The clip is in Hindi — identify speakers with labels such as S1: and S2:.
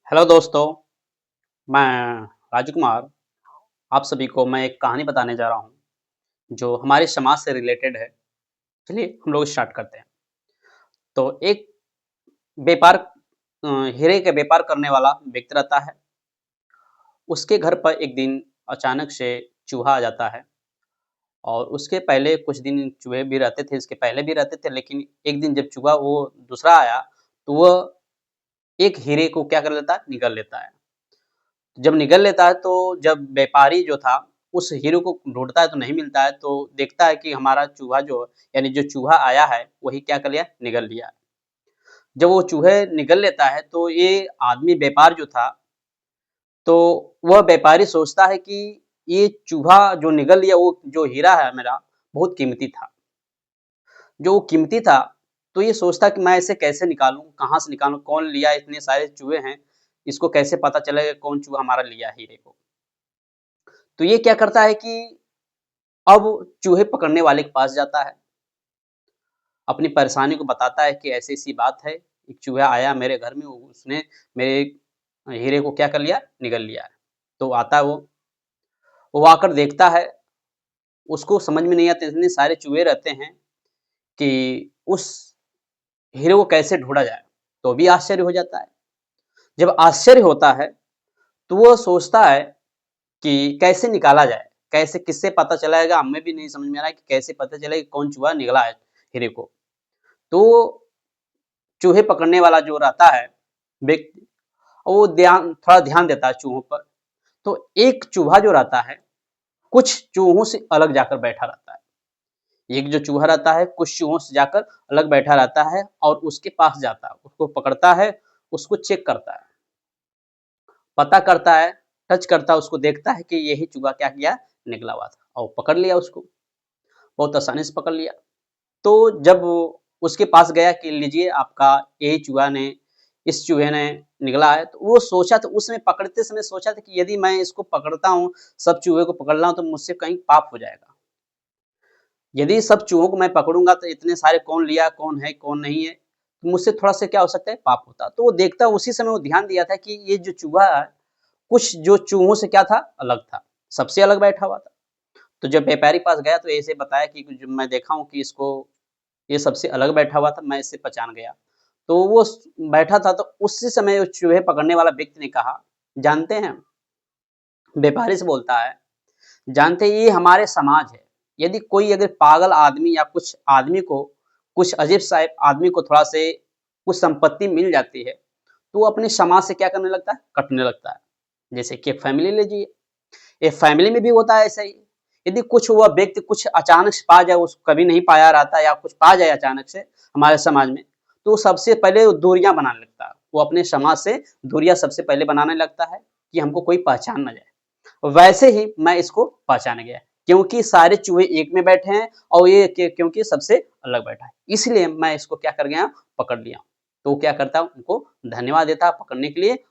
S1: हेलो दोस्तों, मैं राजू कुमार। आप सभी को मैं एक कहानी बताने जा रहा हूँ, जो हमारे समाज से रिलेटेड है। चलिए हम लोग स्टार्ट करते हैं। तो एक व्यापार हीरे का व्यापार करने वाला व्यक्ति रहता है। उसके घर पर एक दिन अचानक से चूहा आ जाता है और उसके पहले कुछ दिन चूहे भी रहते थे, इसके पहले भी रहते थे, लेकिन एक दिन जब चूहा वो दूसरा आया, तो वह एक हीरे को क्या कर लेता है, निगल लेता है। जब निगल लेता है तो जब व्यापारी जो था उस हीरो को ढूँढता है तो नहीं मिलता है, तो देखता है कि हमारा चूहा जो यानी जो चूहा आया है वही क्या कर लिया, निगल लिया। जब वो चूहे निगल लेता है तो ये आदमी व्यापार जो था, तो वह व्यापारी सोचता है कि ये चूहा जो निगल लिया वो जो हीरा है मेरा बहुत कीमती था। जो वो कीमती था, तो ये सोचता कि मैं इसे कैसे निकालूँ, कहाँ से निकालूँ, कौन लिया, इतने सारे चूहे हैं, इसको कैसे पता चलेगा कौन चूहा हमारा लिया हीरे को। तो ये क्या करता है कि अब चूहे पकड़ने वाले के पास जाता है, अपनी परेशानी को बताता है कि ऐसी-ऐसी बात है, एक चूहा आया मेरे घर में, उसने मेरे हीरे को क्या कर लिया, निगल लिया है। तो आता है वो आकर देखता है, उसको समझ में नहीं आता इतने सारे चूहे रहते हैं कि उस हीरे को कैसे ढूँढा जाए, तो भी आश्चर्य हो जाता है। जब आश्चर्य होता है, तो वो सोचता है कि कैसे निकाला जाए, कैसे किससे पता चलाएगा, हमें भी नहीं समझ में आ रहा है कि कैसे पता चलेगा कि कौन चूहा निगला है हीरे को। तो चूहे पकड़ने वाला जो रहता है व्यक्ति, वो थोड़ा ध्यान देता है चूहों पर। तो एक चूहा जो रहता है, कुछ चूहों से अलग जाकर बैठा रहता है। एक जो चूहा रहता है, कुछ चूहों से जाकर अलग बैठा रहता है और उसके पास जाता है, उसको पकड़ता है, उसको चेक करता है, पता करता है, टच करता है, उसको देखता है कि यही चूहा क्या किया, निकला हुआ था और पकड़ लिया उसको, बहुत आसानी से पकड़ लिया। तो जब उसके पास गया कि लीजिए आपका यही चूहा ने इस चूहे ने निगला है, तो वो सोचा था उस समय पकड़ते समय सोचा था कि यदि मैं इसको पकड़ता हूँ, सब चूहे को पकड़ रहा हूँ तो मुझसे कहीं पाप हो जाएगा। यदि सब चूहों को मैं पकड़ूँगा तो इतने सारे कौन लिया, कौन है, कौन नहीं है, तो मुझसे थोड़ा-सा क्या हो सकता है, पाप होता। तो वो देखता उसी समय वो ध्यान दिया था कि ये जो चूहा है, कुछ जो चूहों से क्या था, अलग था, सबसे अलग बैठा हुआ था। तो जब व्यापारी पास गया तो ऐसे बताया कि जो मैं देखा हूँ कि इसको ये सबसे अलग बैठा हुआ था, मैं इसे पहचान गया। तो वो स बैठा था तो उसी समय उस चूहे पकड़ने वाला व्यक्ति ने कहा, जानते हैं, व्यापारी से बोलता है, जानते हैं ये हमारे समाज है। यदि कोई अगर पागल आदमी या कुछ आदमी को, कुछ अजीब-सा आदमी को थोड़ा-से कुछ संपत्ति मिल जाती है, तो वो अपने समाज से क्या करने लगता है, कटने लगता है। जैसे कि एक फैमिली लीजिए, एक फैमिली में भी होता है ऐसा ही। यदि कुछ हुआ व्यक्ति कुछ अचानक से पा जाए, उसको कभी नहीं पाया रहता या कुछ पा जाए अचानक से हमारे समाज में, तो सबसे पहले वो दूरियाँ बनाने लगता है। वो अपने समाज से दूरियाँ सबसे पहले बनाने लगता है कि हमको कोई पहचान ना जाए। वैसे ही मैं इसको पहचान गया, क्योंकि सारे चूहे एक में बैठे हैं और ये क्योंकि सबसे अलग बैठा है। इसलिए मैं इसको क्या कर गया, पकड़ लिया। तो वो क्या करता है, उनको धन्यवाद देता है पकड़ने के लिए